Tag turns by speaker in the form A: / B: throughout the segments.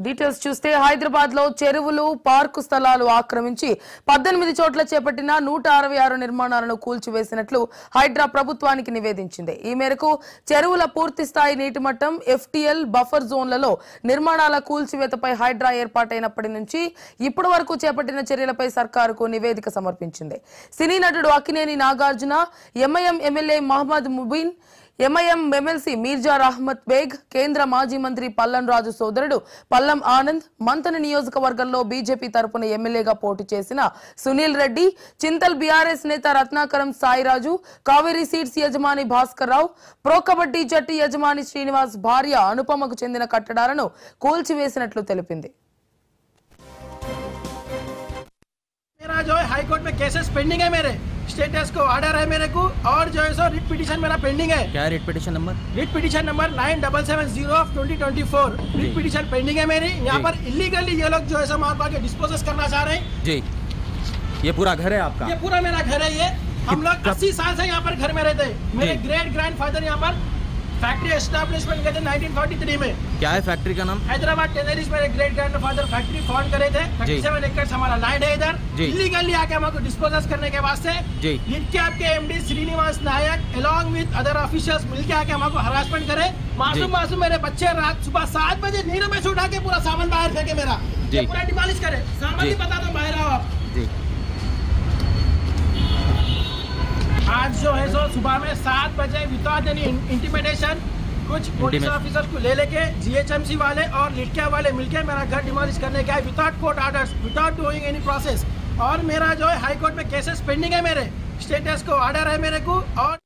A: Details చూస్తే హైదరాబాద్ లో చెరువులు పార్కు స్థలాలు ఆక్రమించి 18 చోట్ల చేపట్టిన 166 నిర్మాణాలను కూల్చివేసినట్లు హైడ్రా ప్రభుత్వానికి నివేదించింది. ఈ మేరకు చెరువుల పూర్తి స్థాయి నీటి మట్టం FTL బఫర్ జోన్లలో నిర్మాణాల కూల్చివేతపై హైడ్రా ఏర్పాటైనప్పటి నుంచి ఇప్పటి వరకు చేపట్టిన చర్యలపై సర్కారుకు నివేదిక సమర్పించింది. సినీ నటుడు Akkineni Nagarjuna, MIM MLA Mohammed Mubeen, MIM MLC Mirza Rahmat Baig, కేంద్ర మాజీ మంత్రి పల్లం రాజు సోదరుడు పల్లం ఆనంద్, మంతని నియోజకవర్గంలో బీజేపీ తరపున ఎమ్మెల్యేగా పోటీ చేసిన సునీల్ రెడ్డి, చింతల్ BRS నేత రత్నాకరం సాయిరాజు, కావేరీ సీడ్స్ యజమాని భాస్కర్ రావు, ప్రో కబడ్డీ జట్టు యజమాని శ్రీనివాస్ భార్య అనుపమకు చెందిన కట్టడాలను కూల్చివేసినట్లు తెలిపింది.
B: मेरा जो है हाई कोर्ट में केसेस पेंडिंग है, मेरे स्टेटस को ऑर्डर है मेरे को, और जो है सो रिट पिटीशन मेरा पेंडिंग है।
C: क्या writ petition number?
B: Writ petition number 9770 of 2024 writ petition pending है मेरी। यहाँ पर इलीगली ये लोग जो है सो मार के डिस्पोजेस करना चाह रहे हैं
C: जी। ये पूरा घर है आपका?
B: ये पूरा मेरा घर है। ये हम लोग 80 साल से यहाँ पर घर में रहते हैं। मेरे ग्रेट ग्रैंड फादर यहाँ पर फैक्ट्री एस्टैब्लिशमेंट किए थे 1943 में।
C: क्या है फैक्ट्री का नाम?
B: हैदराबाद टेनरीज मेरे great grand father factory found करे थे। 37 एकड़ हमारा लैंड है इधर। इलीगली आके हमको डिस्पोजल करने के वास्ते जिनके आपके MD Srinivas Nayak along with other officials मिलके आके हमको हरासमेंट करे। मासूम मेरे बच्चे रात सुबह 7 बजे नींद में से उठा के पूरा सामान बाहर फेंके मेरा, पूरा डिमोलिश करे। सामान नहीं पता तो बाहर आओ आप। आज जो है सो सुबह में 7 बजे विदाउट एनी इंटिमिडेशन कुछ पुलिस ऑफिसर्स को ले लेके GHMC वाले और लिटकिया वाले मिलके मेरा घर डिमोलिश करने के आए without court orders, without doing any process. और मेरा जो है हाई कोर्ट में केसेस पेंडिंग है, मेरे स्टेटस को ऑर्डर है मेरे को। और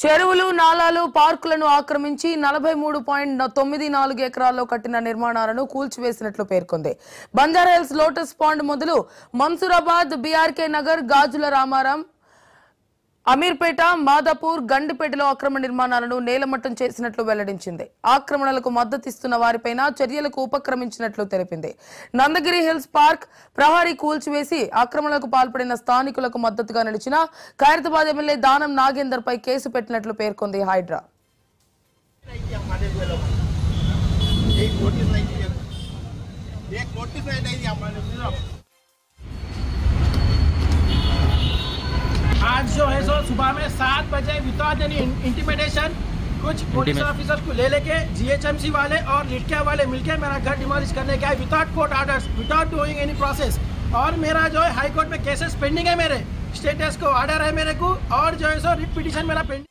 A: చెరువులు నాలాలు పార్కులను ఆక్రమించి 43.94 ఎకరాల్లో కట్టిన నిర్మాణాలను కూల్చివేసినట్లు పేర్కొంది. బంజారాహిల్స్ లోటస్ పాండ్ మొదలు మన్సూరాబాద్, BRK నగర్, గాజుల రామారం, అమీర్పేట, మాదాపూర్, గండిపేటలో అక్రమ నిర్మాణాలను నేలమట్టం చేసినట్లు వెల్లడించింది. ఆక్రమణలకు మద్దతిస్తున్న వారిపైన చర్యలకు ఉపక్రమించినట్లు తెలిపింది. నందగిరి హిల్స్ పార్క్ ప్రహరీ కూల్చివేసి ఆక్రమణలకు పాల్పడిన స్థానికులకు మద్దతుగా నిలిచిన ఖైరతాబాద్ ఎమ్మెల్యే దానం నాగేందర్ పై కేసు పెట్టినట్లు పేర్కొంది హైడ్రా.
B: आज जो है सो सुबह में 7 बजे विदाउट एनी इंटिमिडेशन कुछ पुलिस ऑफिसर्स को ले लेके GHMC वाले और लिटकिया वाले मिलके मेरा घर डिमोलिश करने के आए without court orders, without doing any process. और मेरा जो है हाई कोर्ट में केसेस पेंडिंग है, मेरे स्टेटस को ऑर्डर है मेरे को। और जो है सो रिट पिटीशन मेरा पेंडिंग।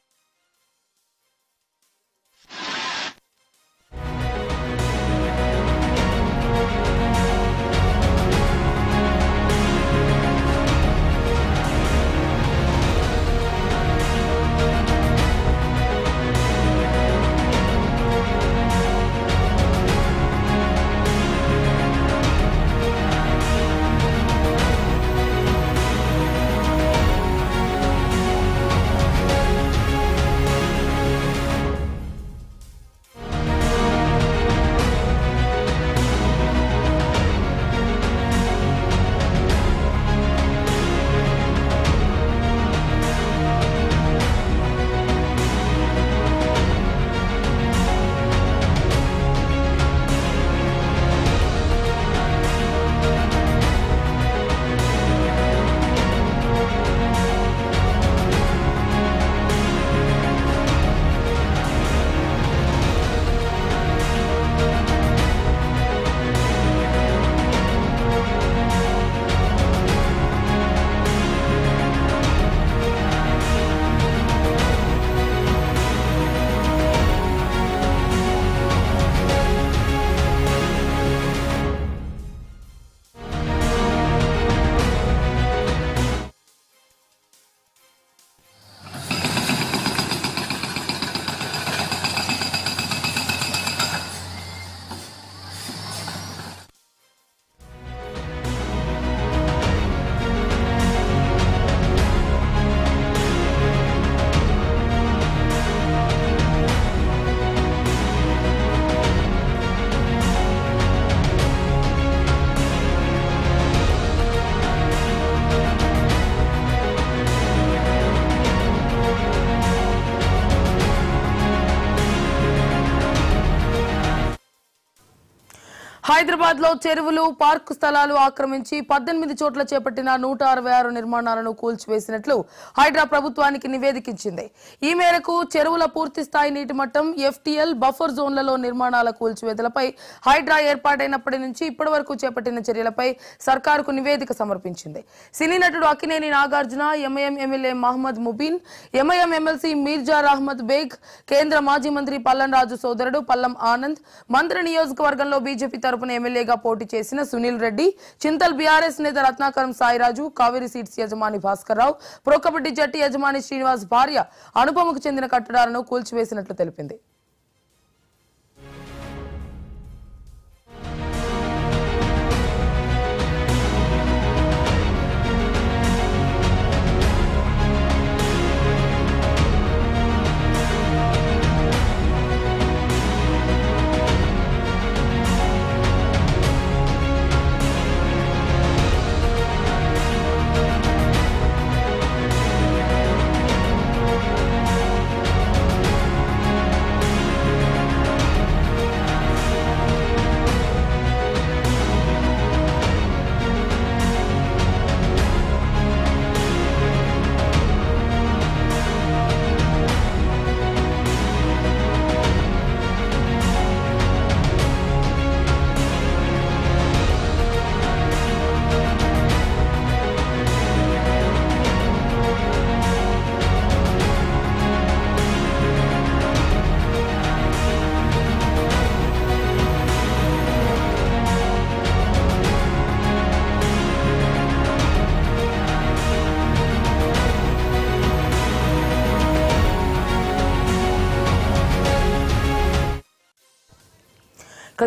A: హైదరాబాద్ లో చెరువులు పార్కు స్థలాలు ఆక్రమించి 18 చోట్ల చేపట్టిన 166 నిర్మాణాలను కూల్చివేసినట్లు హైడ్రా ప్రభుత్వానికి నివేదిక ఇచ్చింది. ఈ మేరకు చెరువుల పూర్తి స్థాయి నీటి మట్టం, ఎఫ్టీఎల్, బఫర్ జోన్లలో నిర్మాణాల కూల్చివేతలపై హైడ్రా ఏర్పాటైనప్పటి నుంచి ఇప్పటి వరకు చేపట్టిన చర్యలపై సర్కారుకు నివేదిక సమర్పించింది. సినీ నటుడు Akkineni Nagarjuna, MIM MLA Mohammed Mubeen, MIM MLC Mirza Ahmed Baig, కేంద్ర మాజీ మంత్రి పల్లం రాజు సోదరుడు పల్లం ఆనంద్, మంత్రి నియోజకవర్గంలో బీజేపీ తరపున ఎమ్మెల్యేగా పోటీ చేసిన సునీల్ రెడ్డి, చింతల్ బీఆర్ఎస్ నేత రత్నాకరం సాయిరాజు, కావేరీ సీట్స్ యజమాని భాస్కర్ రావు, ప్రో కబడ్డీ జట్టు యజమాని శ్రీనివాస్ భార్య అనుపమకు చెందిన కట్టడాలను కూల్చివేసినట్లు తెలిపింది.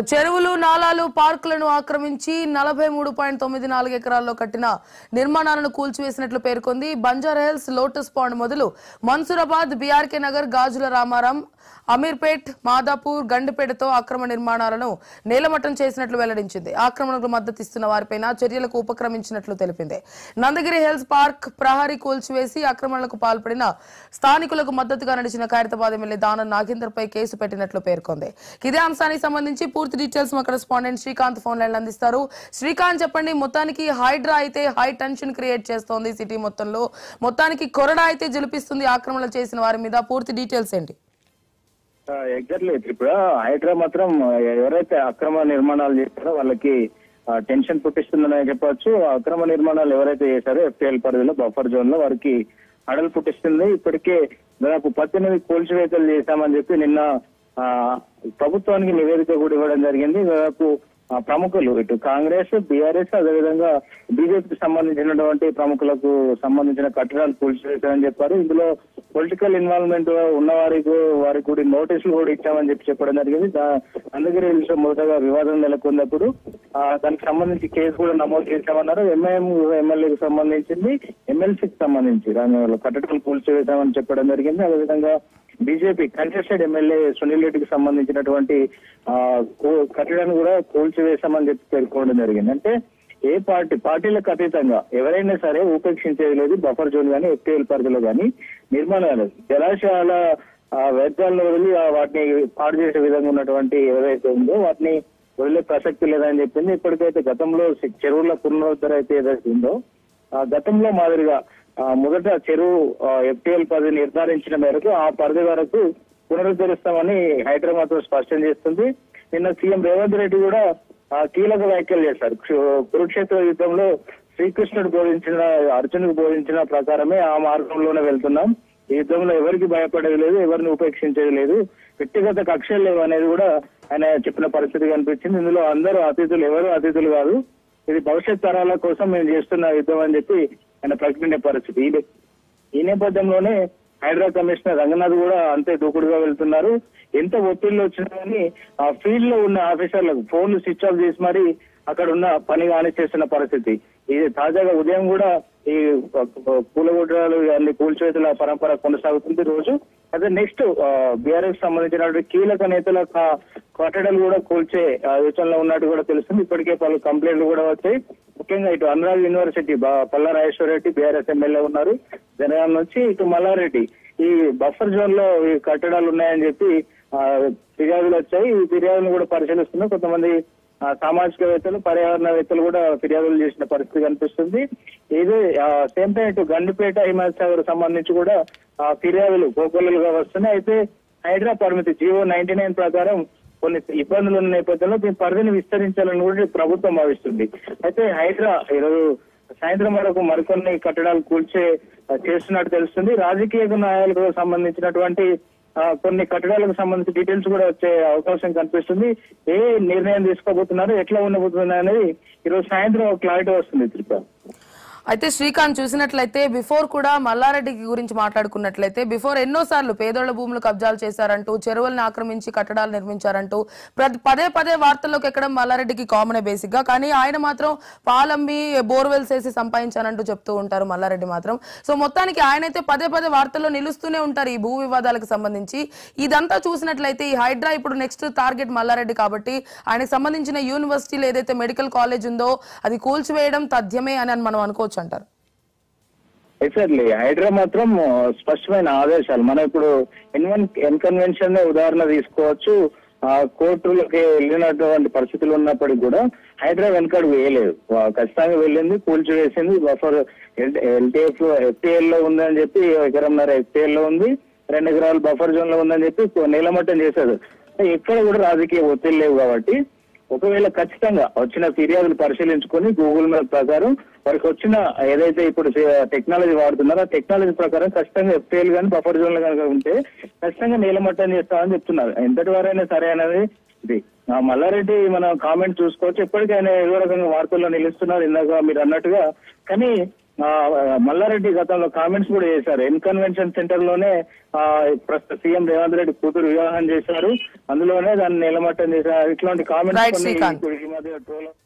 A: చెరువులు, నాలాలు, పార్కులను ఆక్రమించి 43.94 ఎకరాల్లో కట్టిన నిర్మాణాలను కూల్చివేసినట్లు పేర్కొంది. బంజారాహిల్స్, లోటస్ పాండ్ మొదలు మన్సూరాబాద్, బీఆర్కే నగర్, గాజుల రామారం, అమీర్పేట్, మాదాపూర్, గండిపేటతో అక్రమ నిర్మాణాలను నేలమట్టం చేసినట్లు వెల్లడించింది. ఆక్రమణకు మద్దతిస్తున్న వారిపైన చర్యలకు ఉపక్రమించినట్లు తెలిపింది. నందగిరి హిల్స్ పార్క్ ప్రహరీ కూల్చివేసి ఆక్రమణలకు పాల్పడిన స్థానికులకు మద్దతుగా నడిచిన ఖైరతాబాద్ ఎమ్మెల్యే దానం నాగేందర్ పై కేసు పెట్టినట్లు పేర్కొంది. ఇదే అంశానికి సంబంధించి పూర్తి డీటెయిల్స్ మా కరెస్పాండెంట్ శ్రీకాంత్ ఫోన్ లైన్ అందిస్తారు. శ్రీకాంత్, చెప్పండి, మొత్తానికి హైడ్రా అయితే హై టెన్షన్ క్రియేట్ చేస్తోంది సిటీ మొత్తంలో, మొత్తానికి కొరడా అయితే జలిపిస్తుంది ఆక్రమణలు చేసిన వారి మీద, పూర్తి డీటెయిల్స్ ఏంటి?
D: ఎగ్జాక్ట్లీ త్రిపుర, హైడ్రా మాత్రం ఎవరైతే అక్రమ నిర్మాణాలు చేస్తారో వాళ్ళకి టెన్షన్ పుట్టిస్తుందని చెప్పవచ్చు. అక్రమ నిర్మాణాలు ఎవరైతే చేశారో ఎఫ్టీఎల్ పరిధిలో బఫర్ జోన్ లో వారికి అడలు పుట్టిస్తుంది. ఇప్పటికే దాదాపు 18 కూల్చివేతలు చేశామని చెప్పి నిన్న ప్రభుత్వానికి నివేదిక కూడా ఇవ్వడం జరిగింది. దాదాపు ప్రముఖులు ఇటు కాంగ్రెస్, బీఆర్ఎస్, అదేవిధంగా బీజేపీకి సంబంధించినటువంటి ప్రముఖులకు సంబంధించిన కట్టడాలు కూల్చివేశారని చెప్పారు. ఇందులో పొలిటికల్ ఇన్వాల్వ్మెంట్ ఉన్న వారికి కూడా నోటీసులు కూడా ఇచ్చామని చెప్పడం జరిగింది. నందగిరి హిల్స్ మొదటగా వివాదం నెలకొన్నప్పుడు దానికి సంబంధించి కేసు కూడా నమోదు చేశామన్నారు. ఎంఐఎం ఎమ్మెల్యేకి సంబంధించింది, ఎమ్మెల్సీకి సంబంధించి దాని కట్టడాలు కూల్చివేశామని చెప్పడం జరిగింది. అదేవిధంగా బీజేపీ కంటెస్టెడ్ ఎమ్మెల్యే సునీల్ రెడ్డికి సంబంధించినటువంటి కట్టడాన్ని కూడా కూల్చివేశామని చెప్పి పేర్కొనడం జరిగింది. అంటే ఏ పార్టీలకు అతీతంగా ఎవరైనా సరే ఉపేక్షించేది లేదు. బఫర్ జోన్ కానీ ఎఫ్టీఎల్ పరిధిలో కానీ నిర్మాణాలు, జలాశయాల వ్యర్థాలను వదిలి వాటిని పాడు చేసే విధంగా ఉన్నటువంటి ఏదైతే ఉందో వాటిని వదిలే ప్రసక్తి లేదని చెప్పింది. ఇప్పటికైతే గతంలో చెరువుల పునరుద్ధరణ అయితే ఏదైతే ఉందో గతంలో మాదిరిగా మొదట చెరువు ఎఫ్టీఎల్ పరిధి నిర్ధారించిన మేరకు ఆ పరిధి వరకు పునరుద్ధరిస్తామని హైడ్రా మాత్రం స్పష్టం చేస్తుంది. నిన్న సీఎం రేవంత్ రెడ్డి కూడా కీలక వ్యాఖ్యలు చేశారు. కురుక్షేత్ర యుద్ధంలో శ్రీకృష్ణుడు బోధించిన, అర్జునుడు బోధించిన ప్రకారమే ఆ మార్గంలోనే వెళ్తున్నాం. ఈ యుద్ధంలో ఎవరికి భయపడేది లేదు, ఎవరిని ఉపేక్షించేది లేదు, వ్యక్తిగత కక్షలు లేవు అనేది కూడా ఆయన చెప్పిన పరిస్థితి కనిపించింది. ఇందులో అందరూ అతిథులు, ఎవరు అతిథులు కాదు, ఇది భవిష్యత్ తరాల కోసం మేము చేస్తున్న యుద్ధం అని చెప్పి ఆయన ప్రకటించే పరిస్థితి. ఈ నేపథ్యంలోనే హైడ్రా కమిషనర్ రంగనాథ్ కూడా అంతే దూకుడుగా వెళ్తున్నారు. ఎంత ఒత్తిళ్లు వచ్చినా కానీ ఆ ఫీల్డ్ లో ఉన్న ఆఫీసర్లకు ఫోన్లు స్విచ్ ఆఫ్ చేసి మరి అక్కడ ఉన్న పని కానిచేస్తున్న పరిస్థితి. ఇది తాజాగా ఉదయం కూడా ఈ కూలగొట్టడాలు అన్ని కూల్చివేతల పరంపర కొనసాగుతుంది రోజు. అదే నెక్స్ట్ బీఆర్ఎస్ సంబంధించిన కీలక నేతల కట్టడాలు కూడా కూల్చే యోచనలో ఉన్నట్టు కూడా తెలుస్తుంది. ఇప్పటికే పలు కంప్లైంట్లు కూడా వచ్చాయి. ముఖ్యంగా ఇటు Anurag university Palla Rajeshwara Reddy BRS MLA ఉన్నారు. జనగాం నుంచి ఇటు మల్లారెడ్డి ఈ బఫర్ జోన్ లో ఈ కట్టడాలు ఉన్నాయని చెప్పి ఫిర్యాదులు వచ్చాయి. ఈ ఫిర్యాదులను కూడా పరిశీలిస్తున్నారు. కొంతమంది సామాజికవేత్తలు పర్యావరణవేత్తలు కూడా ఫిర్యాదులు చేసిన పరిస్థితి కనిపిస్తుంది. ఇది సేమ్ టైం ఇటు గండిపేట హిమాయత్ సాగర్ సంబంధించి కూడా ఫిర్యాదులు కోకొల్లలుగా వస్తున్నాయి. అయితే హైడ్రా పరిమితి జీవో 99 ప్రకారం కొన్ని ఇబ్బందులు ఉన్న నేపథ్యంలో దీని పరిధిని విస్తరించాలని కూడా ప్రభుత్వం భావిస్తుంది. అయితే హైడ్రా ఈరోజు సాయంత్రం వరకు మరికొన్ని కట్టడాలు చేస్తున్నట్టు తెలుస్తుంది. రాజకీయ న్యాయాలకు సంబంధించినటువంటి కొన్ని కట్టడాలకు సంబంధించి డీటెయిల్స్ కూడా వచ్చే అవకాశం కనిపిస్తుంది. ఏ నిర్ణయం తీసుకోబోతున్నారు, ఎట్లా ఉండబోతున్నారు అనేది ఈరోజు సాయంత్రం క్లారిటీ వస్తుంది. త్రిపుర
A: అయితే శ్రీకాంత్ చూసినట్లయితే బిఫోర్ కూడా మల్లారెడ్డి గురించి మాట్లాడుకున్నట్లయితే బిఫోర్ ఎన్నోసార్లు పేదోళ్ల భూములు కబ్జాలు చేశారంటూ చెరువులను ఆక్రమించి కట్టడాలు నిర్మించారంటూ పదే పదే వార్తల్లోకి ఎక్కడం మల్లారెడ్డికి కామనే బేసిక్ గా. కానీ ఆయన మాత్రం పాలమ్మి బోర్వెల్స్ వేసి సంపాదించానంటూ చెప్తూ ఉంటారు మల్లారెడ్డి మాత్రం. సో మొత్తానికి ఆయనైతే పదే వార్తల్లో నిలుస్తూనే ఉంటారు ఈ భూ వివాదాలకు సంబంధించి. ఇదంతా చూసినట్లయితే ఈ హైడ్రా ఇప్పుడు నెక్స్ట్ టార్గెట్ మల్లారెడ్డి కాబట్టి ఆయనకు సంబంధించిన యూనివర్సిటీలో ఏదైతే మెడికల్ కాలేజ్ ఉందో అది కూల్చివేయడం తథ్యమే అని మనం అనుకోవచ్చు అంటారు.
D: ఎగ్జాక్ట్లీ హైడ్రా మాత్రం స్పష్టమైన ఆదేశాలు. మనం ఇప్పుడు ఎన్కన్వెన్షన్ ఉదాహరణ తీసుకోవచ్చు. కోర్టులకి వెళ్ళినటువంటి పరిస్థితులు ఉన్నప్పటికీ కూడా హైడ్రా వెనకడుగు వేయలేదు. ఖచ్చితంగా వెళ్ళింది, కూల్చివేసింది. బఫర్ ఎఫ్టీఎల్ లో ఉందని చెప్పి 1.5 ఎకరం ఎఫ్టీఎల్ లో ఉంది, 2 ఎకరాలు బఫర్ జోన్ లో ఉందని చెప్పి నీలమట్టం చేశారు. ఎక్కడ కూడా రాజకీయ ఒత్తిడి లేవు కాబట్టి ఒకవేళ ఖచ్చితంగా వచ్చిన ఫిర్యాదులు పరిశీలించుకొని గూగుల్ మ్యాప్ ప్రకారం వారికి వచ్చిన ఏదైతే ఇప్పుడు టెక్నాలజీ వాడుతున్నారో ఆ టెక్నాలజీ ప్రకారం ఖచ్చితంగా ఎఫ్టీఎల్ కానీ బఫర్ జోన్ లో కనుక ఉంటే ఖచ్చితంగా నీలమట్టం చేస్తామని చెప్తున్నారు. ఎంతటి వారైనా సరే అనేది ఇది. మల్లారెడ్డి మనం కామెంట్ చూసుకోవచ్చు. ఎప్పటికైనా ఏదో రకంగా వార్తల్లో నిలుస్తున్నారు ఇందాక మీరు అన్నట్టుగా. కానీ మల్లారెడ్డి గతంలో కామెంట్స్ కూడా చేశారు. ఎన్కన్వెన్షన్ సెంటర్ లోనే ప్రస్తుత సీఎం రేవంత్ రెడ్డి కూతురు వివాహం చేశారు, అందులోనే దాన్ని నిలమట్టం చేశారు. ఇట్లాంటి కామెంట్స్